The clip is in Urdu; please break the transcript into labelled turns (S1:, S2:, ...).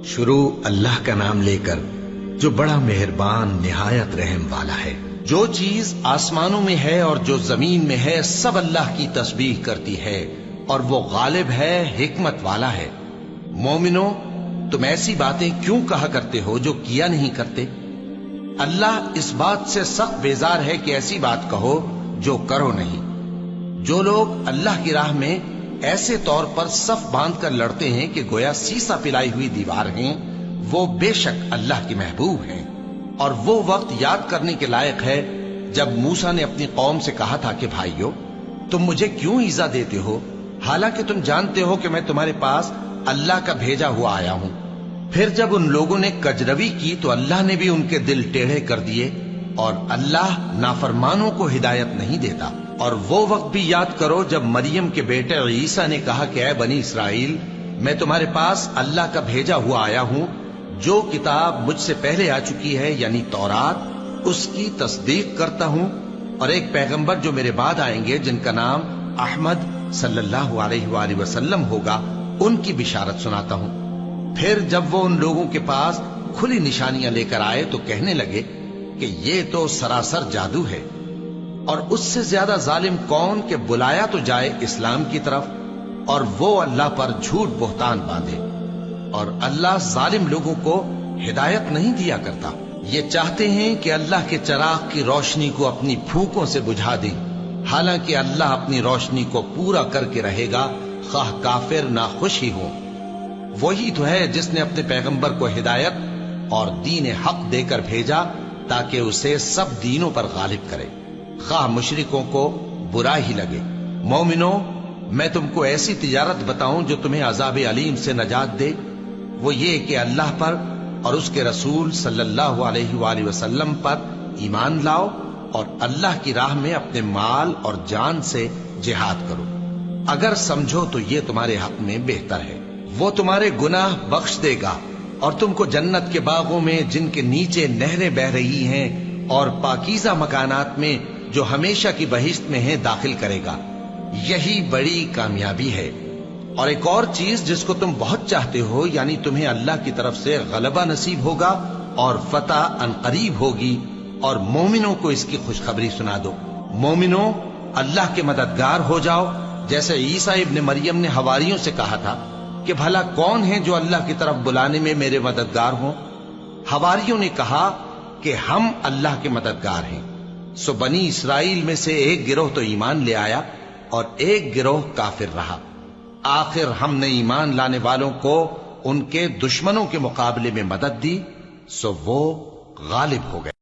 S1: شروع اللہ کا نام لے کر جو بڑا مہربان نہایت رحم والا ہے۔ جو چیز آسمانوں میں ہے اور جو زمین میں ہے سب اللہ کی تسبیح کرتی ہے اور وہ غالب ہے، حکمت والا ہے۔ مومنو، تم ایسی باتیں کیوں کہا کرتے ہو جو کیا نہیں کرتے؟ اللہ اس بات سے سخت بیزار ہے کہ ایسی بات کہو جو کرو نہیں۔ جو لوگ اللہ کی راہ میں ایسے طور پر صف باندھ کر لڑتے ہیں کہ گویا سیسا پلائی ہوئی دیوار ہیں، وہ بے شک اللہ کے محبوب ہیں۔ اور وہ وقت یاد کرنے کے لائق ہے جب موسیٰ نے اپنی قوم سے کہا تھا کہ بھائیو، تم مجھے کیوں ایذا دیتے ہو حالانکہ تم جانتے ہو کہ میں تمہارے پاس اللہ کا بھیجا ہوا آیا ہوں۔ پھر جب ان لوگوں نے کجروی کی تو اللہ نے بھی ان کے دل ٹیڑھے کر دیے، اور اللہ نافرمانوں کو ہدایت نہیں دیتا۔ اور وہ وقت بھی یاد کرو جب مریم کے بیٹے عیسیٰ نے کہا کہ اے بنی اسرائیل، میں تمہارے پاس اللہ کا بھیجا ہوا آیا ہوں، جو کتاب مجھ سے پہلے آ چکی ہے یعنی تورات، اس کی تصدیق کرتا ہوں، اور ایک پیغمبر جو میرے بعد آئیں گے جن کا نام احمد صلی اللہ علیہ وآلہ وسلم ہوگا، ان کی بشارت سناتا ہوں۔ پھر جب وہ ان لوگوں کے پاس کھلی نشانیاں لے کر آئے تو کہنے لگے کہ یہ تو سراسر جادو ہے، اور اس سے زیادہ ظالم کون کہ بلایا تو جائے اسلام کی طرف اور وہ اللہ پر جھوٹ بہتان باندھے۔ اور اللہ ظالم لوگوں کو ہدایت نہیں دیا کرتا۔ یہ چاہتے ہیں کہ اللہ کے چراغ کی روشنی کو اپنی پھونکوں سے بجھا دیں، حالانکہ اللہ اپنی روشنی کو پورا کر کے رہے گا، خواہ کافر نہ خوش ہی ہوں۔ وہی تو ہے جس نے اپنے پیغمبر کو ہدایت اور دین حق دے کر بھیجا تاکہ اسے سب دینوں پر غالب کرے، خواہ مشرکوں کو برا ہی لگے۔ مومنو، میں تم کو ایسی تجارت بتاؤں جو تمہیں عذاب علیم سے نجات دے؟ وہ یہ کہ اللہ پر اور اس کے رسول صلی اللہ علیہ وآلہ وسلم پر ایمان لاؤ اور اللہ کی راہ میں اپنے مال اور جان سے جہاد کرو۔ اگر سمجھو تو یہ تمہارے حق میں بہتر ہے۔ وہ تمہارے گناہ بخش دے گا اور تم کو جنت کے باغوں میں جن کے نیچے نہریں بہ رہی ہیں اور پاکیزہ مکانات میں جو ہمیشہ کی بہشت میں ہیں داخل کرے گا۔ یہی بڑی کامیابی ہے۔ اور ایک اور چیز جس کو تم بہت چاہتے ہو، یعنی تمہیں اللہ کی طرف سے غلبہ نصیب ہوگا اور فتح عنقریب ہوگی، اور مومنوں کو اس کی خوشخبری سنا دو۔ مومنوں، اللہ کے مددگار ہو جاؤ، جیسے عیسیٰ ابن مریم نے حواریوں سے کہا تھا کہ بھلا کون ہے جو اللہ کی طرف بلانے میں میرے مددگار ہوں؟ حواریوں نے کہا کہ ہم اللہ کے مددگار ہیں۔ سو بنی اسرائیل میں سے ایک گروہ تو ایمان لے آیا اور ایک گروہ کافر رہا۔ آخر ہم نے ایمان لانے والوں کو ان کے دشمنوں کے مقابلے میں مدد دی، سو وہ غالب ہو گئے۔